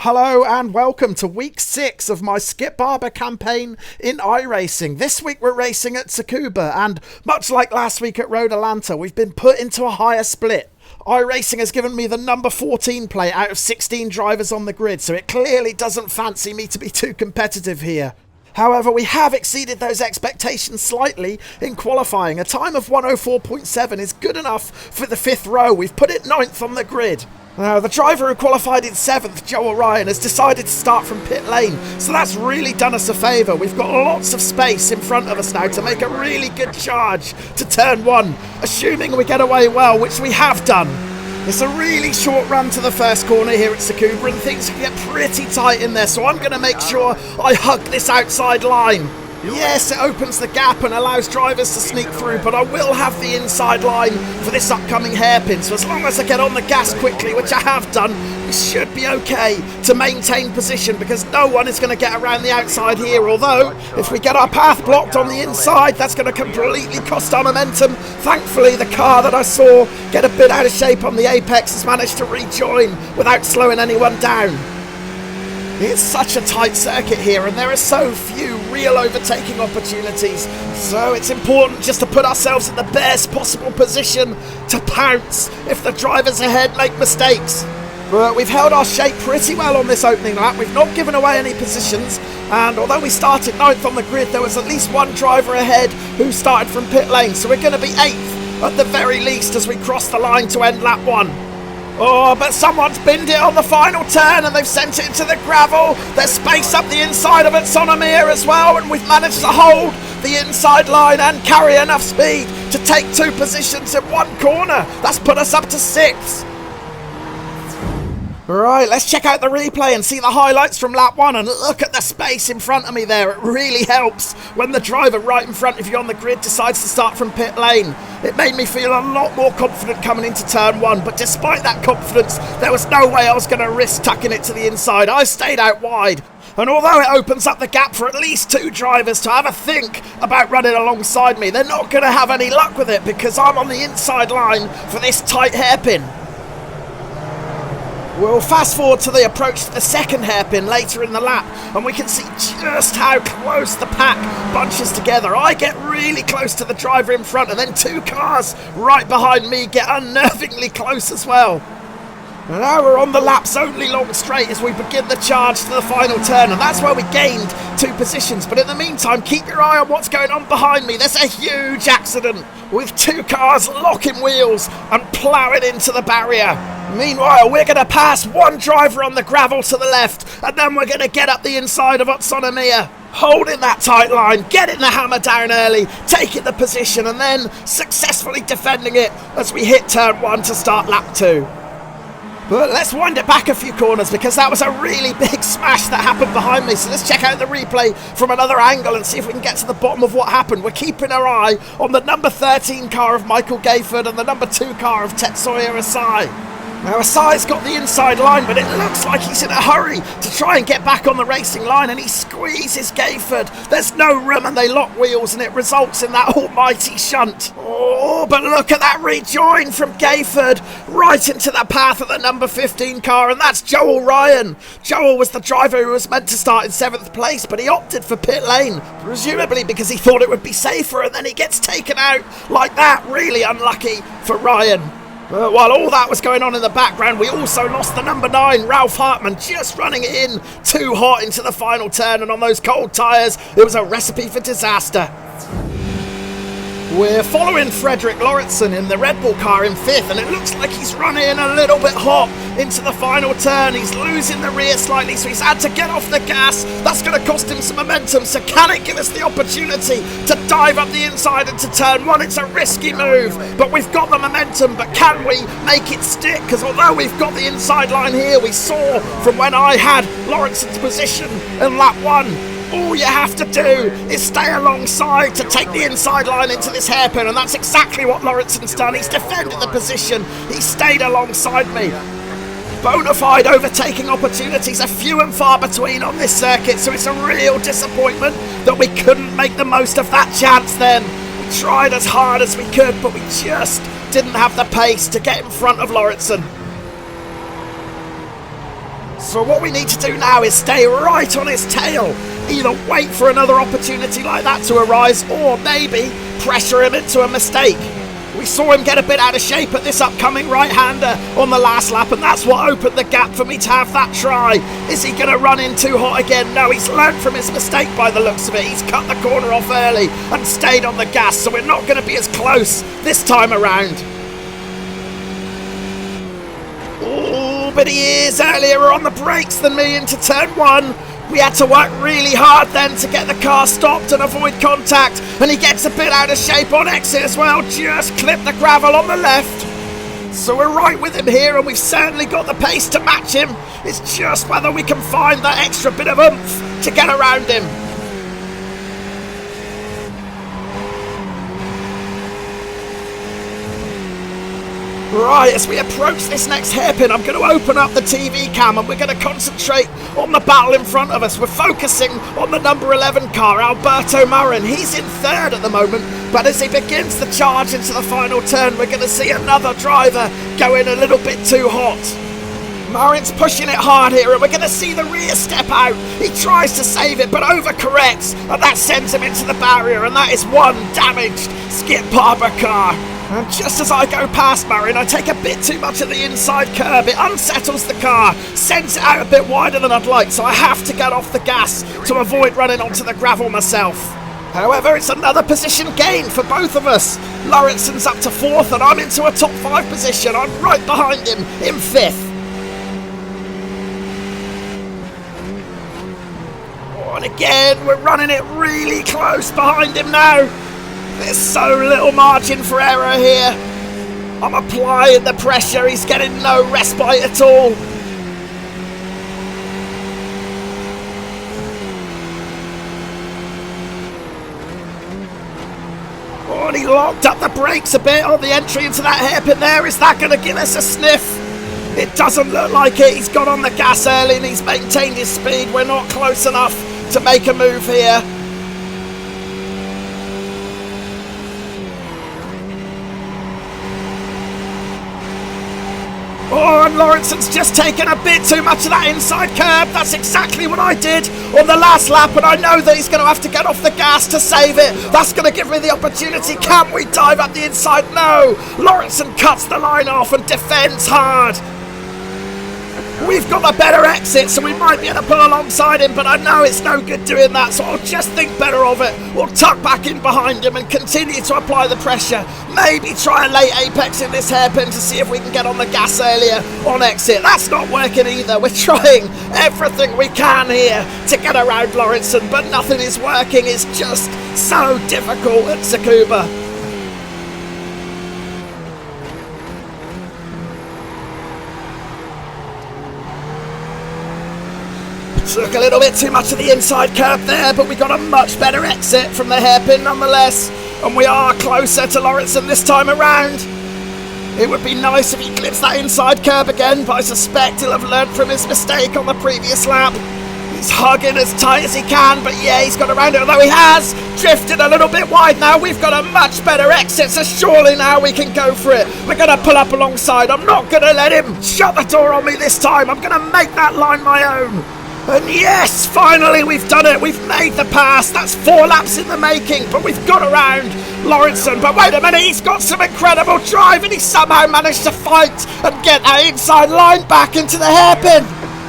Hello and welcome to week 6 of my Skip Barber campaign in iRacing. This week we're racing at Tsukuba, and much like last week at Road Atlanta, we've been put into a higher split. iRacing has given me the number 14 plate out of 16 drivers on the grid, so it clearly doesn't fancy me to be too competitive here. However, we have exceeded those expectations slightly in qualifying. A time of 104.7 is good enough for the 5th row. We've put it 9th on the grid. Now, the driver who qualified in 7th, Joel Ryan, has decided to start from pit lane, so that's really done us a favour. We've got lots of space in front of us now to make a really good charge to turn 1, assuming we get away well, which we have done. It's a really short run to the first corner here at Tsukuba, and things can get pretty tight in there, so I'm going to make sure I hug this outside line. Yes, it opens the gap and allows drivers to sneak through, but I will have the inside line for this upcoming hairpin, so as long as I get on the gas quickly, which I have done, we should be okay to maintain position, because no one is going to get around the outside here, although if we get our path blocked on the inside, that's going to completely cost our momentum. Thankfully, the car that I saw get a bit out of shape on the apex has managed to rejoin without slowing anyone down. It's such a tight circuit here, and there are so few real overtaking opportunities, so it's important just to put ourselves in the best possible position to pounce if the drivers ahead make mistakes. But we've held our shape pretty well on this opening lap. We've not given away any positions, and although we started 9th on the grid, there was at least one driver ahead who started from pit lane, so we're going to be 8th at the very least as we cross the line to end lap 1. Oh, but someone's binned it on the final turn and they've sent it into the gravel. There's space up the inside of Sonomir as well, and we've managed to hold the inside line and carry enough speed to take 2 positions in 1 corner. That's put us up to 6th. Right, let's check out the replay and see the highlights from lap 1, and look at the space in front of me there. It really helps when the driver right in front of you on the grid decides to start from pit lane. It made me feel a lot more confident coming into turn 1, but despite that confidence, there was no way I was going to risk tucking it to the inside. I stayed out wide. And although it opens up the gap for at least 2 drivers to have a think about running alongside me, they're not going to have any luck with it because I'm on the inside line for this tight hairpin. We'll fast forward to the approach to the second hairpin later in the lap, and we can see just how close the pack bunches together. I get really close to the driver in front, and then 2 cars right behind me get unnervingly close as well. And now we're on the lap's only long straight as we begin the charge to the final turn, and that's where we gained 2 positions. But in the meantime, keep your eye on what's going on behind me. There's a huge accident with 2 cars locking wheels and ploughing into the barrier. Meanwhile, we're going to pass 1 driver on the gravel to the left, and then we're going to get up the inside of Sonomir, holding that tight line, getting the hammer down early, taking the position, and then successfully defending it as we hit turn 1 to start lap 2. But let's wind it back a few corners because that was a really big smash that happened behind me. So let's check out the replay from another angle and see if we can get to the bottom of what happened. We're keeping our eye on the number 13 car of Michael Gayford and the number 2 car of Tetsuya Asai. Now Asai's got the inside line, but it looks like he's in a hurry to try and get back on the racing line, and he squeezes Gayford. There's no room and they lock wheels, and it results in that almighty shunt. Oh, but look at that rejoin from Gayford right into the path of the number 15 car, and that's Joel Ryan. Joel was the driver who was meant to start in 7th place, but he opted for pit lane, presumably because he thought it would be safer, and then he gets taken out like that. Really unlucky for Ryan. While all that was going on in the background, we also lost the number 9, Ralph Hartman, just running it in too hot into the final turn, and on those cold tyres, it was a recipe for disaster. We're following Frederick Lawrenson in the Red Bull car in 5th, and it looks like he's running a little bit hot into the final turn. He's losing the rear slightly, so he's had to get off the gas. That's going to cost him some momentum, so can it give us the opportunity to dive up the inside into turn 1? It's a risky move, but we've got the momentum, but can we make it stick? Because although we've got the inside line here, we saw from when I had Lawrenson's position in lap 1, all you have to do is stay alongside to take the inside line into this hairpin, and that's exactly what Lawrenson's done. He's defended the position, he stayed alongside me. Bona fide overtaking opportunities are few and far between on this circuit, so it's a real disappointment that we couldn't make the most of that chance then. We tried as hard as we could, but we just didn't have the pace to get in front of Lawrenson. So what we need to do now is stay right on his tail. Either wait for another opportunity like that to arise, or maybe pressure him into a mistake. We saw him get a bit out of shape at this upcoming right-hander on the last lap, and that's what opened the gap for me to have that try. Is he going to run in too hot again? No, he's learned from his mistake by the looks of it. He's cut the corner off early and stayed on the gas, so we're not going to be as close this time around. Oh, but he is earlier on the brakes than me into turn 1. We had to work really hard then to get the car stopped and avoid contact, and he gets a bit out of shape on exit as well. Just clipped the gravel on the left. So we're right with him here, and we've certainly got the pace to match him. It's just whether we can find that extra bit of oomph to get around him. Right, as we approach this next hairpin, I'm going to open up the TV cam and we're going to concentrate on the battle in front of us. We're focusing on the number 11 car, Alberto Marin. He's in third at the moment, but as he begins the charge into the final turn, we're going to see another driver going a little bit too hot. Marin's pushing it hard here, and we're going to see the rear step out. He tries to save it, but overcorrects, and that sends him into the barrier, and that is one damaged Skip Barber car. And just as I go past Marin, I take a bit too much of the inside curb. It unsettles the car, sends it out a bit wider than I'd like, so I have to get off the gas to avoid running onto the gravel myself. However, it's another position gain for both of us. Lawrenson's up to 4th, and I'm into a top 5 position. I'm right behind him in 5th. Oh, and again, we're running it really close behind him now. There's so little margin for error here. I'm applying the pressure. He's getting no respite at all. Oh, and he locked up the brakes a bit on the entry into that hairpin there. Is that going to give us a sniff? It doesn't look like it. He's got on the gas early and he's maintained his speed. We're not close enough to make a move here. Oh, and Lawrenson's just taken a bit too much of that inside curb. That's exactly what I did on the last lap, and I know that he's going to have to get off the gas to save it. That's going to give me the opportunity. Can we dive up the inside? No. Lawrenson cuts the line off and defends hard. We've got a better exit, so we might be able to pull alongside him, but I know it's no good doing that, so I'll just think better of it. We'll tuck back in behind him and continue to apply the pressure. Maybe try a late apex in this hairpin to see if we can get on the gas earlier on exit. That's not working either. We're trying everything we can here to get around Lawrenson, but nothing is working. It's just so difficult at Tsukuba. Took a little bit too much of the inside curb there, but we got a much better exit from the hairpin nonetheless, and we are closer to Lawrenson this time around. It would be nice if he clips that inside curb again, but I suspect he'll have learned from his mistake on the previous lap. He's hugging as tight as he can, but yeah, he's got around it, although he has drifted a little bit wide now. We've got a much better exit, so surely now we can go for it. We're going to pull up alongside. I'm not going to let him shut the door on me this time. I'm going to make that line my own. And yes, finally we've done it. We've made the pass. That's 4 laps in the making, but we've got around Lawrenson. But wait a minute, he's got some incredible drive, and he somehow managed to fight and get that inside line back into the hairpin.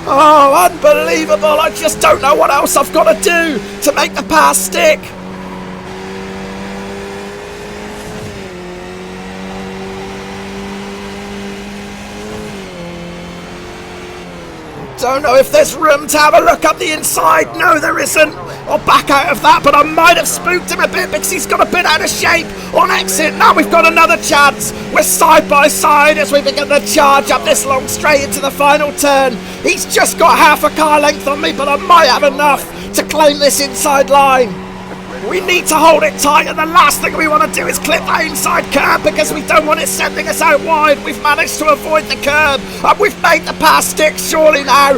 Oh, unbelievable. I just don't know what else I've got to do to make the pass stick. Don't know if there's room to have a look up the inside. No, there isn't. I'll back out of that, but I might have spooked him a bit because he's got a bit out of shape on exit. Now we've got another chance. We're side by side as we begin to charge up this long straight into the final turn. He's just got half a car length on me, but I might have enough to claim this inside line. We need to hold it tight, and the last thing we want to do is clip that inside curb because we don't want it sending us out wide. We've managed to avoid the curb, and we've made the pass stick surely now.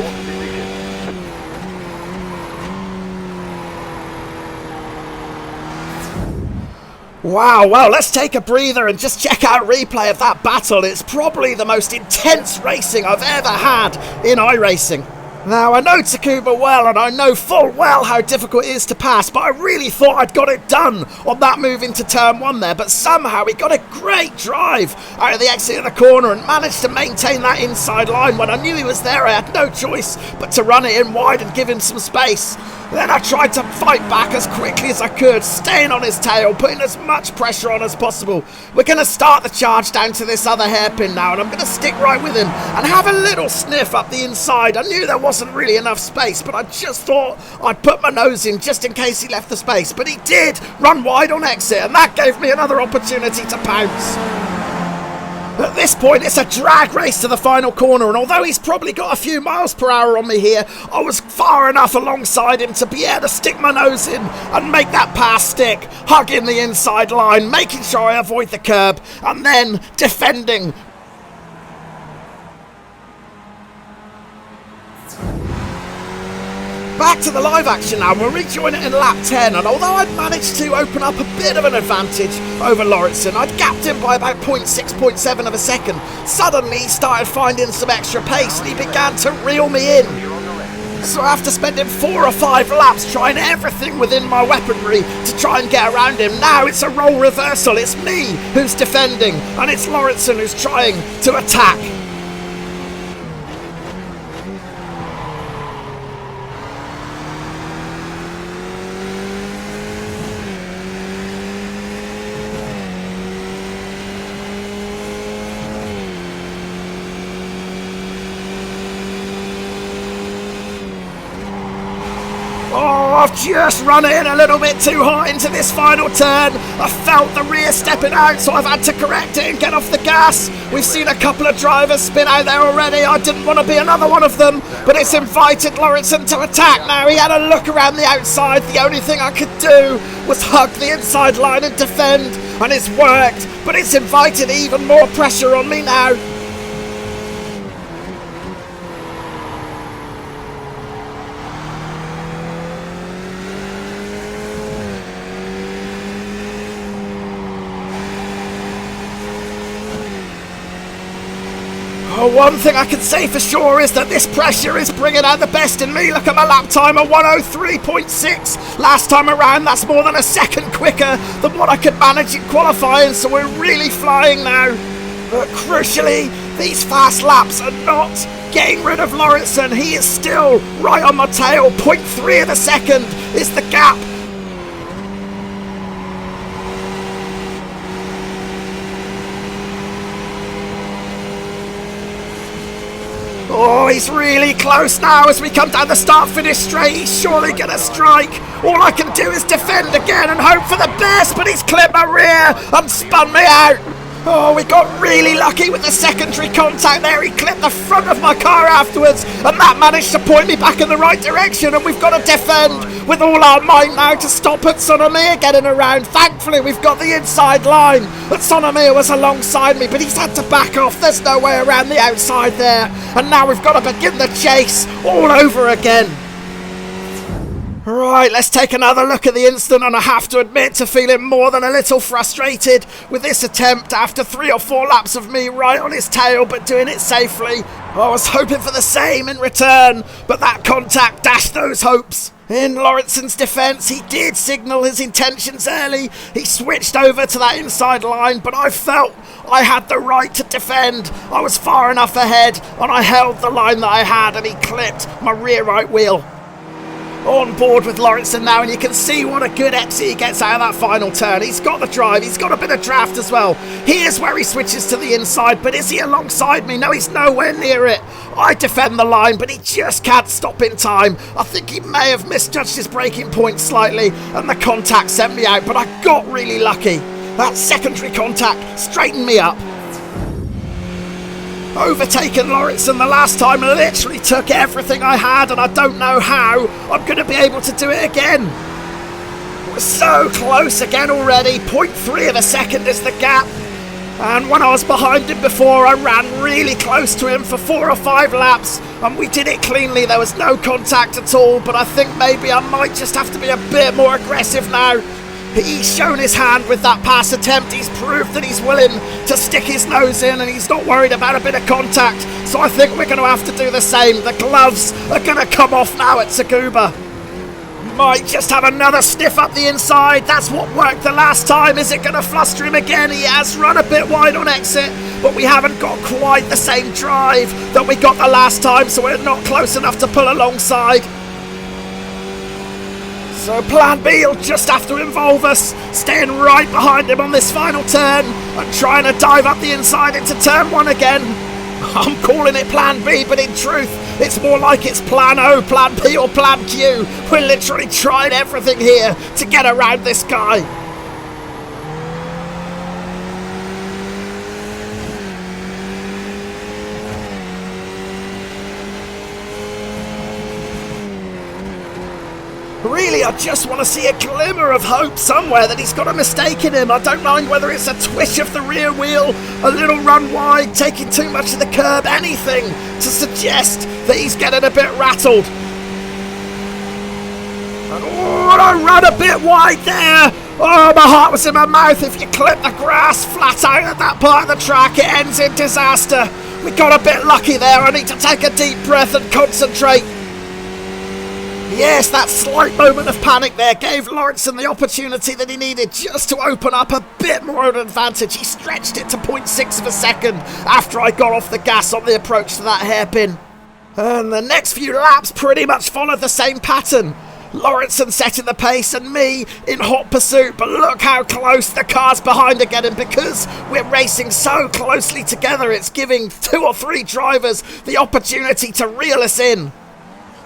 Wow, well, let's take a breather and just check out a replay of that battle. It's probably the most intense racing I've ever had in iRacing. Now, I know Tsukuba well, and I know full well how difficult it is to pass, but I really thought I'd got it done on that move into turn 1 there, but somehow he got a great drive out of the exit of the corner and managed to maintain that inside line. When I knew he was there, I had no choice but to run it in wide and give him some space. Then I tried to fight back as quickly as I could, staying on his tail, putting as much pressure on as possible. We're going to start the charge down to this other hairpin now, and I'm going to stick right with him and have a little sniff up the inside. I knew there wasn't really enough space, but I just thought I'd put my nose in just in case he left the space. But he did run wide on exit, and that gave me another opportunity to pounce. At this point, it's a drag race to the final corner, and although he's probably got a few miles per hour on me here, I was far enough alongside him to be able to stick my nose in and make that pass stick, hugging the inside line, making sure I avoid the curb, and then defending. Back to the live action now. We'll rejoin it in lap 10, and although I'd managed to open up a bit of an advantage over Lawrenson, I'd gapped him by about 0.6, 0.7 of a second. Suddenly he started finding some extra pace and he began to reel me in. So after spending 4 or 5 laps trying everything within my weaponry to try and get around him, now it's a role reversal. It's me who's defending and it's Lawrenson who's trying to attack. Oh, I've just run in a little bit too hot into this final turn. I felt the rear stepping out, so I've had to correct it and get off the gas. We've seen a couple of drivers spin out there already. I didn't want to be another one of them, but it's invited Lawrenson to attack now. He had a look around the outside. The only thing I could do was hug the inside line and defend, and it's worked, but it's invited even more pressure on me now. Oh, one thing I can say for sure is that this pressure is bringing out the best in me. Look at my lap time of 1:03.6. Last time around, that's more than a second quicker than what I could manage in qualifying, so we're really flying now. But crucially, these fast laps are not getting rid of Lawrenson. He is still right on my tail. 0.3 of a second is the gap. Oh, he's really close now as we come down the start-finish straight. He's surely going to strike. All I can do is defend again and hope for the best, but he's clipped my rear and spun me out. Oh, we got really lucky with the secondary contact there. He clipped the front of my car afterwards, and that managed to point me back in the right direction, and we've got to defend with all our might now to stop at Sonomia getting around. Thankfully, we've got the inside line, but Sonomia was alongside me, but he's had to back off. There's no way around the outside there, and now we've got to begin the chase all over again. Right, let's take another look at the incident, and I have to admit to feeling more than a little frustrated with this attempt after 3 or 4 laps of me right on his tail, but doing it safely. I was hoping for the same in return, but that contact dashed those hopes. In Lawrenson's defence, he did signal his intentions early. He switched over to that inside line, but I felt I had the right to defend. I was far enough ahead, and I held the line that I had, and he clipped my rear right wheel. On board with Lawrenson now, and you can see what a good exit he gets out of that final turn. He's got the drive, he's got a bit of draft as well. Here's where he switches to the inside, but is he alongside me? No, he's nowhere near it. I defend the line, but he just can't stop in time. I think he may have misjudged his braking point slightly, and the contact sent me out, but I got really lucky. That secondary contact straightened me up. Overtaken Lawrenson the last time literally took everything I had, and I don't know how I'm going to be able to do it again. We're so close again already. 0.3 of a second is the gap, and when I was behind him before, I ran really close to him for 4 or 5 laps, and we did it cleanly. There was no contact at all, but I think maybe I might just have to be a bit more aggressive now. He's shown his hand with that pass attempt. He's proved that he's willing to stick his nose in and he's not worried about a bit of contact. So I think we're going to have to do the same. The gloves are going to come off now at Tsukuba. Might just have another sniff up the inside. That's what worked the last time. Is it going to fluster him again? He has run a bit wide on exit, but we haven't got quite the same drive that we got the last time, so we're not close enough to pull alongside. So plan B will just have to involve us staying right behind him on this final turn and trying to dive up the inside into turn 1 again. I'm calling it plan B, but in truth, it's more like it's plan O, plan P or plan Q. We're literally trying everything here to get around this guy. Really, I just want to see a glimmer of hope somewhere that he's got a mistake in him. I don't mind whether it's a twitch of the rear wheel, a little run wide, taking too much of the curb, anything to suggest that he's getting a bit rattled. And I ran a bit wide there. Oh, my heart was in my mouth. If you clip the grass flat out at that part of the track, it ends in disaster. We got a bit lucky there. I need to take a deep breath and concentrate. Yes, that slight moment of panic there gave Lawrenson the opportunity that he needed just to open up a bit more of an advantage. He stretched it to 0.6 of a second after I got off the gas on the approach to that hairpin. And the next few laps pretty much followed the same pattern. Lawrenson setting the pace and me in hot pursuit, but look how close the cars behind are getting. Because we're racing so closely together, it's giving 2 or 3 drivers the opportunity to reel us in.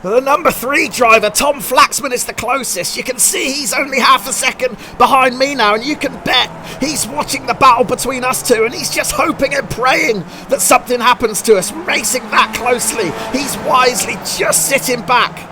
The number 3 driver, Tom Flaxman, is the closest. You can see he's only half a second behind me now, and you can bet he's watching the battle between us two, and he's just hoping and praying that something happens to us. Racing that closely, he's wisely just sitting back.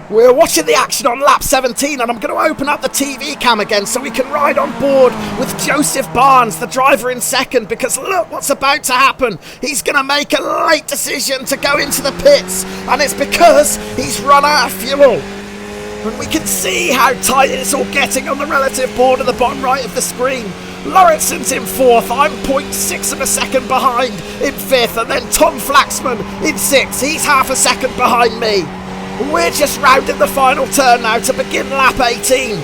We're watching the action on lap 17, and I'm going to open up the TV cam again so we can ride on board with Joseph Barnes, the driver in second, because look what's about to happen. He's going to make a late decision to go into the pits, and it's because he's run out of fuel. And we can see how tight it's all getting on the relative board at the bottom right of the screen. Lawrenson's in 4th, I'm 0.6 of a second behind in 5th, and then Tom Flaxman in 6th. He's half a second behind me. We're just rounding the final turn now to begin lap 18.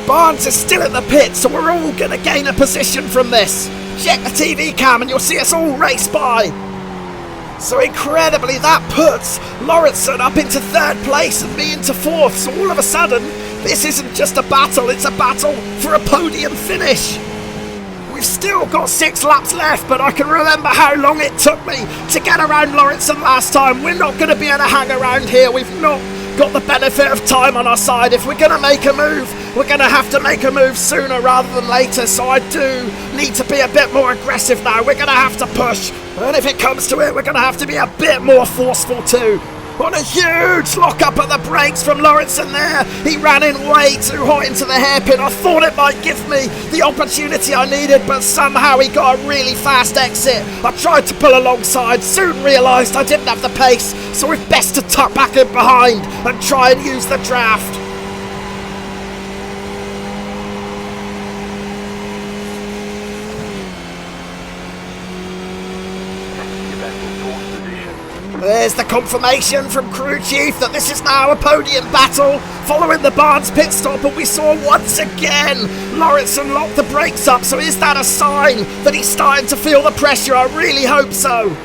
Barnes is still in the pit, so we're all going to gain a position from this. Check the TV cam and you'll see us all race by. So incredibly, that puts Lawrenson up into 3rd place and me into 4th. So all of a sudden, this isn't just a battle, it's a battle for a podium finish. We've still got 6 laps left, but I can remember how long it took me to get around Lawrenson last time. We're not going to be able to hang around here. We've not got the benefit of time on our side. If we're going to make a move, we're going to have to make a move sooner rather than later. So I do need to be a bit more aggressive now. We're going to have to push. And if it comes to it, we're going to have to be a bit more forceful too. On a huge lock-up at the brakes from Lawrenson there. He ran in way too hot into the hairpin. I thought it might give me the opportunity I needed, but somehow he got a really fast exit. I tried to pull alongside, soon realised I didn't have the pace, so it's best to tuck back in behind and try and use the draft. There's the confirmation from crew chief that this is now a podium battle following the Barnes pit stop, and we saw once again Lawrenson lock the brakes up. So is that a sign that he's starting to feel the pressure? I really hope so.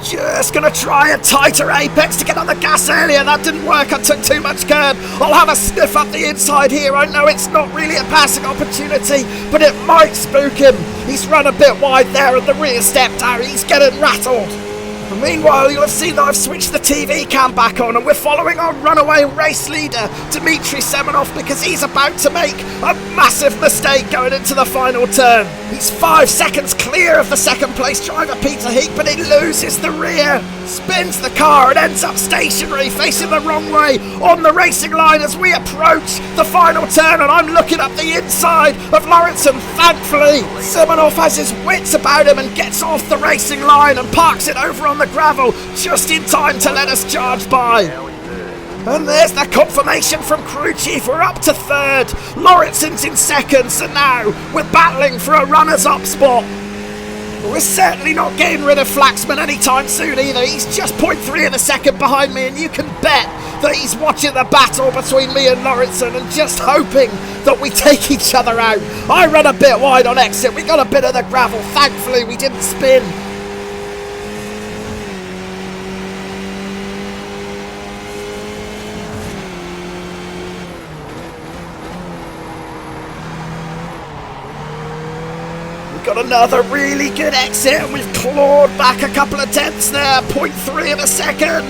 Just gonna try a tighter apex to get on the gas earlier. That didn't work, I took too much curb. I'll have a sniff up the inside here. I know it's not really a passing opportunity, but it might spook him. He's run a bit wide there and the rear stepped out. He's getting rattled. Meanwhile, you'll have seen that I've switched the TV cam back on and we're following our runaway race leader, Dmitry Semenov, because he's about to make a massive mistake going into the final turn. He's 5 seconds clear of the 2nd place driver, Peter Heek, but he loses the rear, spins the car and ends up stationary, facing the wrong way on the racing line as we approach the final turn, and I'm looking up the inside of Lawrenson. Thankfully, Semenov has his wits about him and gets off the racing line and parks it over on the gravel just in time to let us charge by. And there's the confirmation from crew chief, we're up to third. Lawrenson's in second, so now we're battling for a runners-up spot. We're certainly not getting rid of Flaxman anytime soon either. He's just 0.3 of a second behind me, and you can bet that he's watching the battle between me and Lawrenson and just hoping that we take each other out. I ran a bit wide on exit, we got a bit of the gravel, thankfully we didn't spin. Got another really good exit, and we've clawed back a couple of tenths there, 0.3 of a second.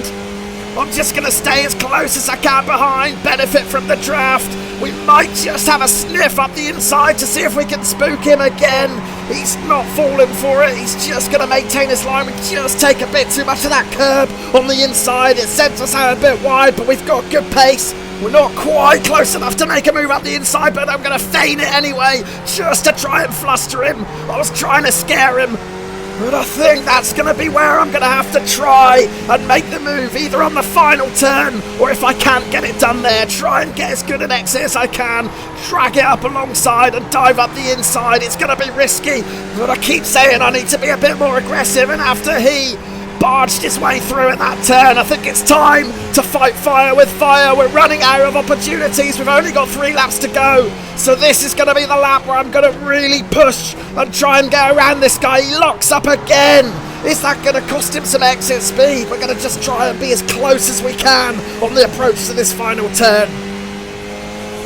I'm just going to stay as close as I can behind, benefit from the draft. We might just have a sniff up the inside to see if we can spook him again. He's not falling for it, he's just going to maintain his line. We just take a bit too much of that curb on the inside. It sends us out a bit wide, but we've got good pace. We're not quite close enough to make a move up the inside, but I'm going to feign it anyway, just to try and fluster him. I was trying to scare him, but I think that's going to be where I'm going to have to try and make the move, either on the final turn, or if I can't get it done there, try and get as good an exit as I can, drag it up alongside and dive up the inside. It's going to be risky, but I keep saying I need to be a bit more aggressive, and after he barged his way through in that turn, I think it's time to fight fire with fire. We're running out of opportunities, we've only got 3 laps to go, so this is going to be the lap where I'm going to really push and try and get around this guy. He locks up again. Is that going to cost him some exit speed? We're going to just try and be as close as we can on the approach to this final turn.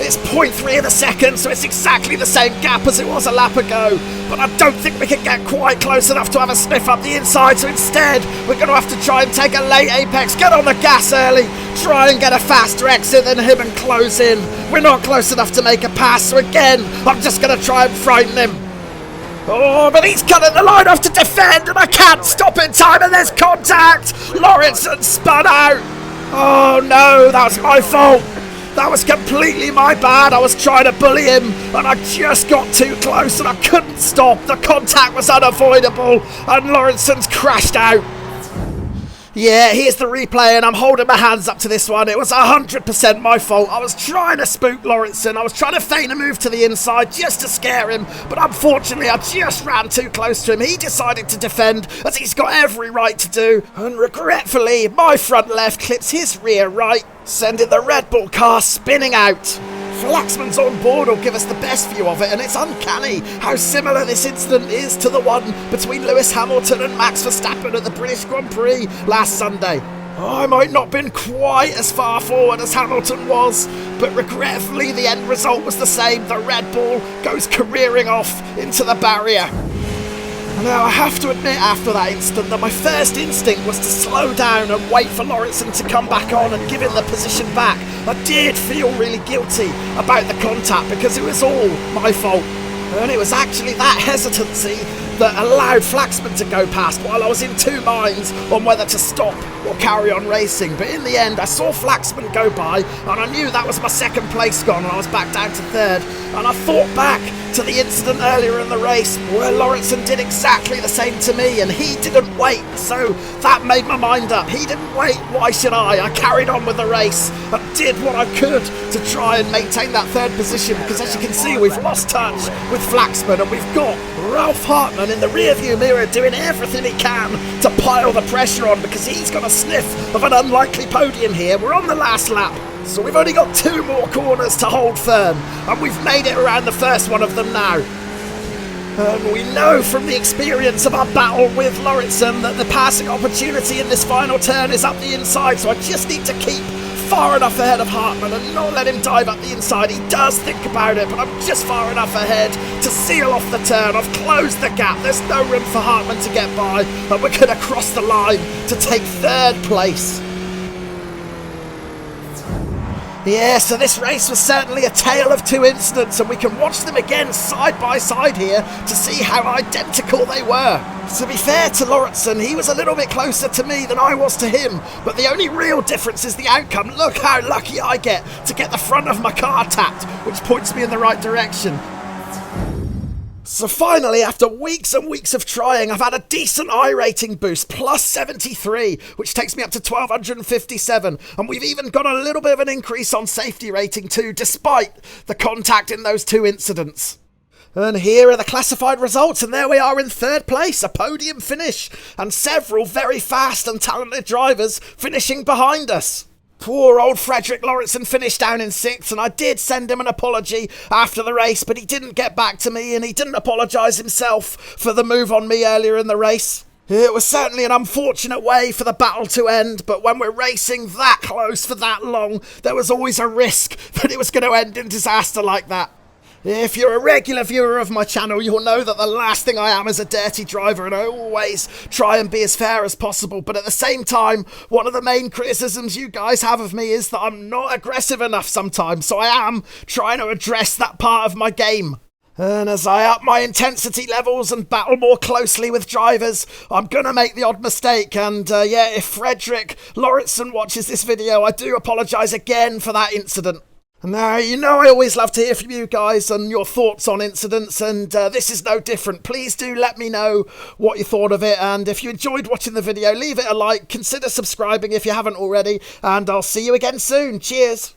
It's 0.3 of a second, so it's exactly the same gap as it was a lap ago, but I don't think we can get quite close enough to have a sniff up the inside, so instead we're going to have to try and take a late apex, get on the gas early, try and get a faster exit than him and close in. We're not close enough to make a pass, so again I'm just going to try and frighten him. Oh, but he's cutting the line off to defend, and I can't stop in time, and there's contact. Lawrenson spun out. Oh no, that was my fault. That was completely my bad. I was trying to bully him, and I just got too close, and I couldn't stop. The contact was unavoidable, and Lawrenson's crashed out. Yeah, here's the replay, and I'm holding my hands up to this one. It was 100% my fault. I was trying to spook Lawrenson. I was trying to feign a move to the inside just to scare him, but unfortunately I just ran too close to him. He decided to defend, as he's got every right to do, and regretfully my front left clips his rear right, sending the Red Bull car spinning out. Flaxman's on board will give us the best view of it, and it's uncanny how similar this incident is to the one between Lewis Hamilton and Max Verstappen at the British Grand Prix last Sunday. I might not have been quite as far forward as Hamilton was, but regretfully the end result was the same. The Red Bull goes careering off into the barrier. Now, I have to admit after that instant that my first instinct was to slow down and wait for Lawrenson to come back on and give him the position back. I did feel really guilty about the contact because it was all my fault. And it was actually that hesitancy that allowed Flaxman to go past while I was in two minds on whether to stop or carry on racing. But in the end, I saw Flaxman go by, and I knew that was my second place gone, and I was back down to third. And I thought back to the incident earlier in the race where Lawrenson did exactly the same to me, and he didn't wait, so that made my mind up. He didn't wait, why should I? I carried on with the race and did what I could to try and maintain that third position, because as you can see, we've lost touch with Flaxman, and we've got Ralph Hartman in the rearview mirror doing everything he can to pile the pressure on, because he's got a sniff of an unlikely podium here. We're on the last lap, so we've only got 2 more corners to hold firm, and we've made it around the first one of them now. And we know from the experience of our battle with Lawrenson that the passing opportunity in this final turn is up the inside, so I just need to keep far enough ahead of Hartman and not let him dive up the inside. He does think about it, but I'm just far enough ahead to seal off the turn. I've closed the gap. There's no room for Hartman to get by, and we're going to cross the line to take third place. Yeah, so this race was certainly a tale of 2 incidents, and we can watch them again side by side here to see how identical they were. To be fair to Lawrenson, he was a little bit closer to me than I was to him, but the only real difference is the outcome. Look how lucky I get to get the front of my car tapped, which points me in the right direction. So finally, after weeks and weeks of trying, I've had a decent iRating boost, plus 73, which takes me up to 1257, and we've even got a little bit of an increase on safety rating too, despite the contact in those two incidents. And here are the classified results, and there we are in third place, a podium finish, and several very fast and talented drivers finishing behind us. Poor old Frederick Lawrenson finished down in 6th, and I did send him an apology after the race, but he didn't get back to me, and he didn't apologise himself for the move on me earlier in the race. It was certainly an unfortunate way for the battle to end, but when we're racing that close for that long, there was always a risk that it was going to end in disaster like that. If you're a regular viewer of my channel, you'll know that the last thing I am is a dirty driver, and I always try and be as fair as possible, but at the same time, one of the main criticisms you guys have of me is that I'm not aggressive enough sometimes, so I am trying to address that part of my game. And as I up my intensity levels and battle more closely with drivers, I'm gonna make the odd mistake, and if Frederick Lawrenson watches this video, I do apologise again for that incident. Now, you know I always love to hear from you guys and your thoughts on incidents, and this is no different. Please do let me know what you thought of it, and if you enjoyed watching the video, leave it a like, consider subscribing if you haven't already, and I'll see you again soon. Cheers!